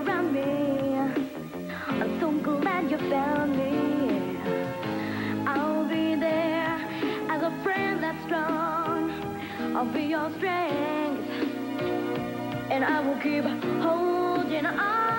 around me. I'm so glad you found me. I'll be there as a friend that's strong. I'll be your strength, and I will keep holding on.